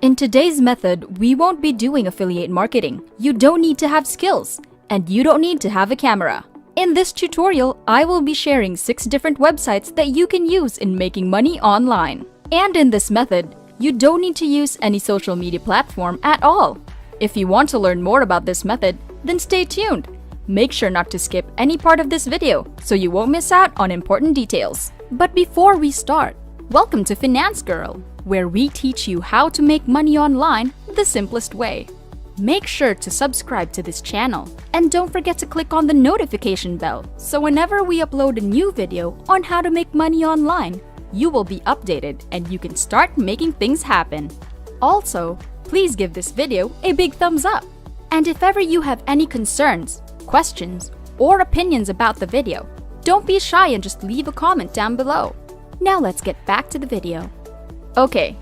In today's method, we won't be doing affiliate marketing. You don't need to have skills, and you don't need to have a camera. In this tutorial, I will be sharing 6 different websites that you can use in making money online. And in this method, you don't need to use any social media platform at all. If you want to learn more about this method, then stay tuned. Make sure not to skip any part of this video so you won't miss out on important details. But before we start, welcome to Finance Girl, where we teach you how to make money online the simplest way. Make sure to subscribe to this channel and don't forget to click on the notification bell so whenever we upload a new video on how to make money online, you will be updated and you can start making things happen. Also, please give this video a big thumbs up. And if ever you have any concerns, questions, or opinions about the video, don't be shy and just leave a comment down below. Now let's get back to the video. Okay,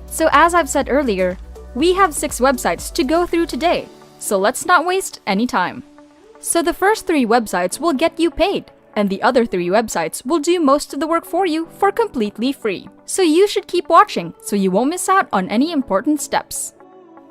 so as I've said earlier, we have 6 websites to go through today, so let's not waste any time. So the first 3 websites will get you paid, and the other 3 websites will do most of the work for you for completely free. So you should keep watching so you won't miss out on any important steps.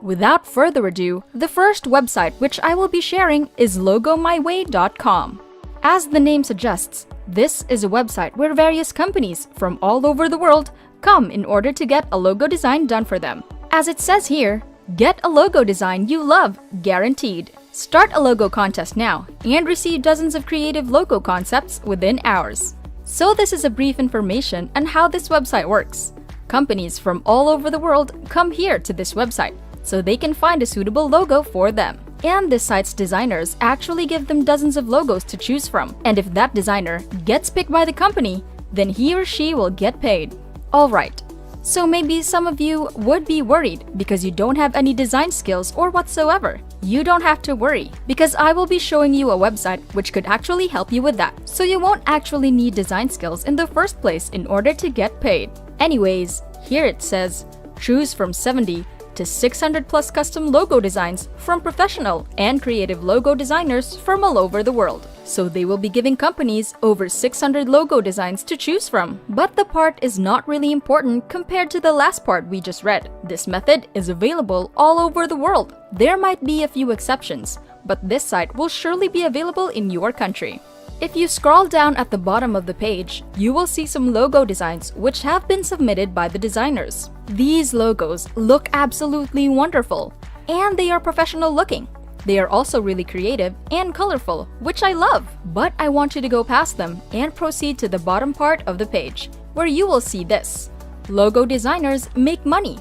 Without further ado, the first website which I will be sharing is logomyway.com. As the name suggests, this is a website where various companies from all over the world come in order to get a logo design done for them. As it says here, get a logo design you love, guaranteed. Start a logo contest now and receive dozens of creative logo concepts within hours. So this is a brief information on how this website works. Companies from all over the world come here to this website so they can find a suitable logo for them. And this site's designers actually give them dozens of logos to choose from. And if that designer gets picked by the company, then he or she will get paid. Alright, so maybe some of you would be worried because you don't have any design skills or whatsoever. You don't have to worry because I will be showing you a website which could actually help you with that. So you won't actually need design skills in the first place in order to get paid. Anyways, here it says, choose from 70 to 600 plus custom logo designs from professional and creative logo designers from all over the world. So they will be giving companies over 600 logo designs to choose from. But the part is not really important compared to the last part we just read. This method is available all over the world. There might be a few exceptions, but this site will surely be available in your country. If you scroll down at the bottom of the page, you will see some logo designs which have been submitted by the designers. These logos look absolutely wonderful, and they are professional looking. They are also really creative and colorful, which I love. But I want you to go past them and proceed to the bottom part of the page, where you will see this. Logo designers make money.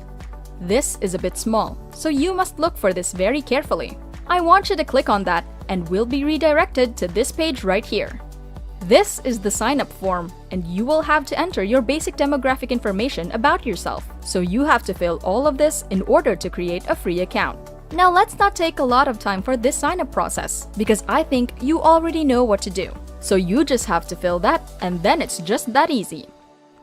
This is a bit small, so you must look for this very carefully. I want you to click on that and will be redirected to this page right here. This is the sign-up form, and you will have to enter your basic demographic information about yourself. So you have to fill all of this in order to create a free account. Now let's not take a lot of time for this sign-up process because I think you already know what to do. So you just have to fill that and then it's just that easy.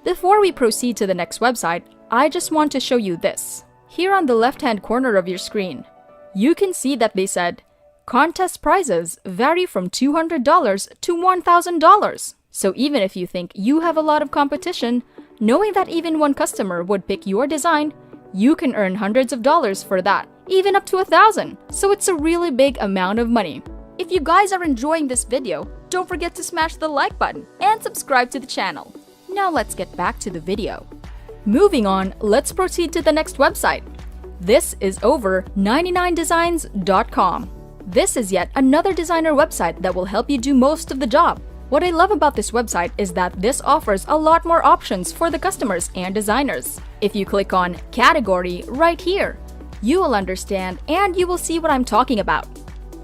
Before we proceed to the next website, I just want to show you this. Here on the left-hand corner of your screen, you can see that they said, contest prizes vary from $200 to $1,000. So even if you think you have a lot of competition, knowing that even one customer would pick your design, you can earn hundreds of dollars for that, even up to $1,000. So it's a really big amount of money. If you guys are enjoying this video, don't forget to smash the like button and subscribe to the channel. Now let's get back to the video. Moving on, let's proceed to the next website. This is over99designs.com. This is yet another designer website that will help you do most of the job. What I love about this website is that this offers a lot more options for the customers and designers. If you click on category right here, you will understand and you will see what I'm talking about.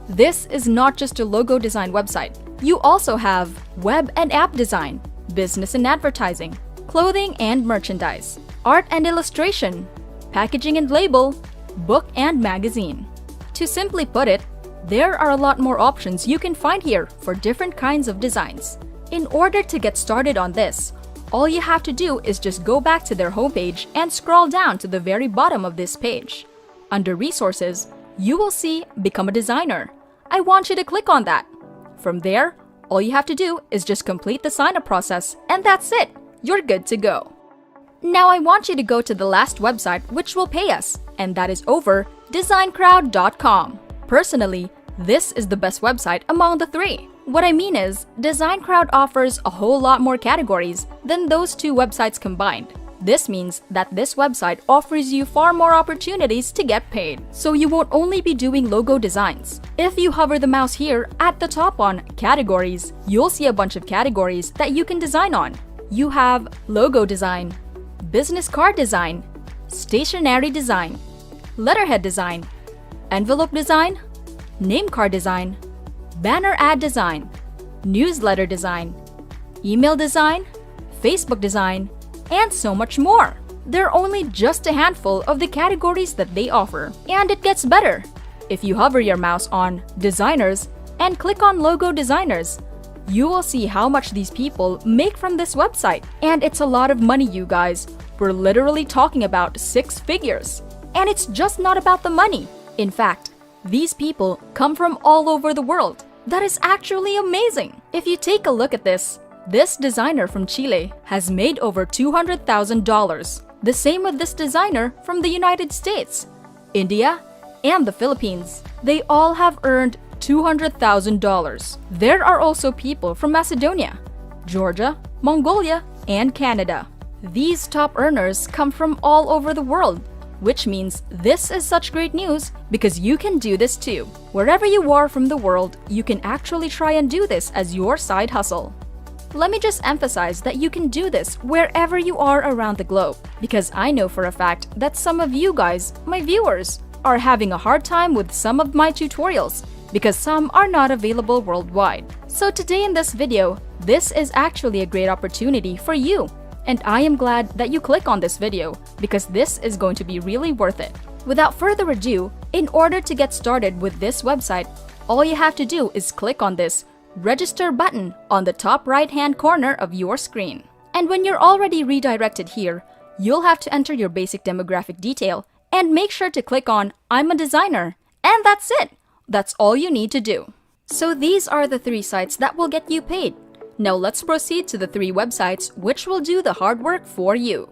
This is not just a logo design website. You also have web and app design, business and advertising, clothing and merchandise, art and illustration, packaging and label, book and magazine. To simply put it, there are a lot more options you can find here for different kinds of designs. In order to get started on this, all you have to do is just go back to their homepage and scroll down to the very bottom of this page. Under Resources, you will see Become a Designer. I want you to click on that. From there, all you have to do is just complete the sign-up process and that's it. You're good to go. Now I want you to go to the last website which will pay us, and that is over designcrowd.com. Personally, this is the best website among the three. What I mean is, DesignCrowd offers a whole lot more categories than those two websites combined. This means that this website offers you far more opportunities to get paid. So you won't only be doing logo designs. If you hover the mouse here at the top on Categories, you'll see a bunch of categories that you can design on. You have logo design, business card design, stationery design, letterhead design, envelope design, name card design, banner ad design, newsletter design, email design, Facebook design, and so much more. They're only just a handful of the categories that they offer. And it gets better. If you hover your mouse on Designers and click on Logo Designers, you will see how much these people make from this website. And it's a lot of money, you guys. We're literally talking about 6 figures. And it's just not about the money. In fact, these people come from all over the world. That is actually amazing. If you take a look at this designer from Chile has made over $200,000. The same with this designer from the United States, India, and the Philippines. They all have earned $200,000. There are also people from Macedonia, Georgia, Mongolia, and Canada. These top earners come from all over the world, which means this is such great news because you can do this too. Wherever you are from the world, you can actually try and do this as your side hustle. Let me just emphasize that you can do this wherever you are around the globe, because I know for a fact that some of you guys, my viewers, are having a hard time with some of my tutorials because some are not available worldwide. So today in this video, this is actually a great opportunity for you, and I am glad that you click on this video because this is going to be really worth it. Without further ado, in order to get started with this website, all you have to do is click on this Register button on the top right-hand corner of your screen. And when you're already redirected here, you'll have to enter your basic demographic detail and make sure to click on I'm a designer. And that's it. That's all you need to do. So these are the 3 sites that will get you paid. Now let's proceed to the 3 websites which will do the hard work for you.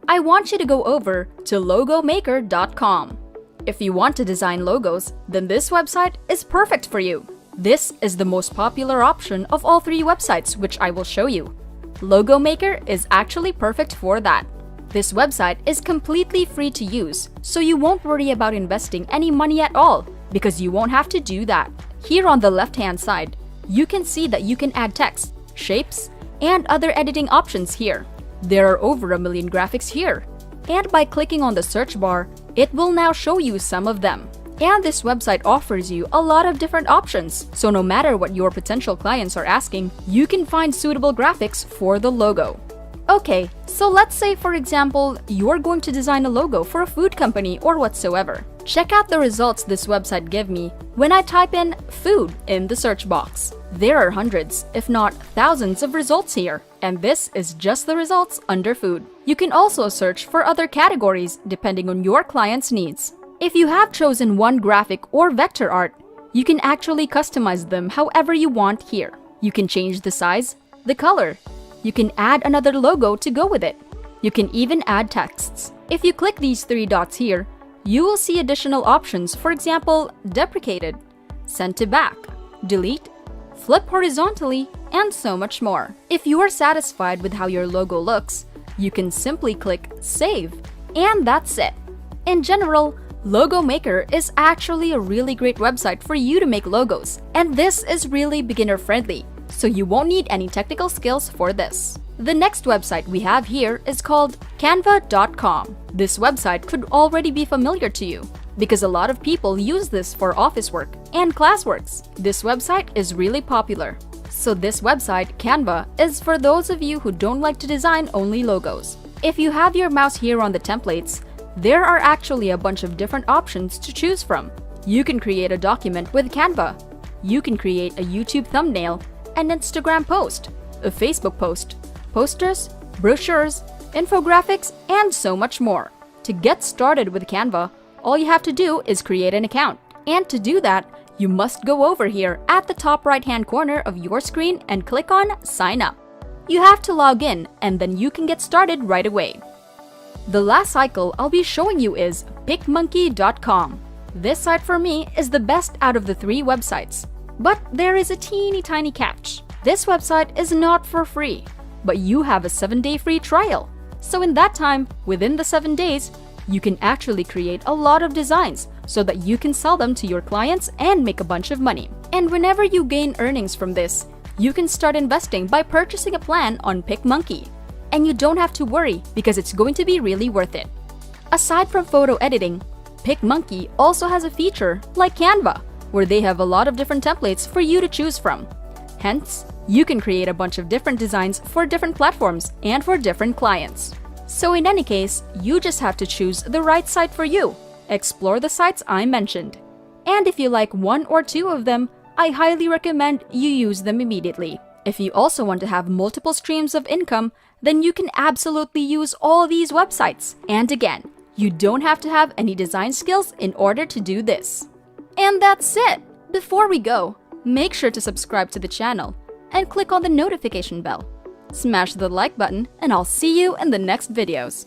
I want you to go over to logomaker.com. If you want to design logos, then this website is perfect for you. This is the most popular option of all 3 websites, which I will show you. Logo Maker is actually perfect for that. This website is completely free to use, so you won't worry about investing any money at all, because you won't have to do that. Here on the left-hand side, you can see that you can add text, shapes, and other editing options here. There are over 1 million graphics here. And by clicking on the search bar, it will now show you some of them. And this website offers you a lot of different options, so no matter what your potential clients are asking, you can find suitable graphics for the logo. Okay, so let's say for example, you're going to design a logo for a food company or whatsoever. Check out the results this website give me when I type in food in the search box. There are hundreds, if not thousands of results here, and this is just the results under food. You can also search for other categories depending on your client's needs. If you have chosen one graphic or vector art, you can actually customize them however you want here. You can change the size, the color. You can add another logo to go with it. You can even add texts. If you click these 3 dots here, you will see additional options, for example, deprecated, send to back, delete, flip horizontally, and so much more. If you are satisfied with how your logo looks, you can simply click Save, and that's it. In general, Logo Maker is actually a really great website for you to make logos, and this is really beginner friendly, so you won't need any technical skills for this. The next website we have here is called canva.com. This website could already be familiar to you because a lot of people use this for office work and classworks. This website is really popular. So this website, Canva, is for those of you who don't like to design only logos. If you have your mouse here on the templates, there are actually a bunch of different options to choose from. You can create a document with Canva. You can create a YouTube thumbnail, an Instagram post, a Facebook post, posters, brochures, infographics, and so much more. To get started with Canva, all you have to do is create an account. And to do that, you must go over here at the top right-hand corner of your screen and click on Sign Up. You have to log in, and then you can get started right away. The last cycle I'll be showing you is PicMonkey.com. This site for me is the best out of the 3 websites. But there is a teeny tiny catch. This website is not for free, but you have a 7-day free trial. So in that time, within the 7 days, you can actually create a lot of designs so that you can sell them to your clients and make a bunch of money. And whenever you gain earnings from this, you can start investing by purchasing a plan on PicMonkey. And you don't have to worry because it's going to be really worth it. Aside from photo editing, PicMonkey also has a feature like Canva, where they have a lot of different templates for you to choose from. Hence, you can create a bunch of different designs for different platforms and for different clients. So in any case, you just have to choose the right site for you. Explore the sites I mentioned. And if you like 1 or 2 of them, I highly recommend you use them immediately. If you also want to have multiple streams of income, then you can absolutely use all these websites. And again, you don't have to have any design skills in order to do this. And that's it! Before we go, make sure to subscribe to the channel and click on the notification bell. Smash the like button and I'll see you in the next videos.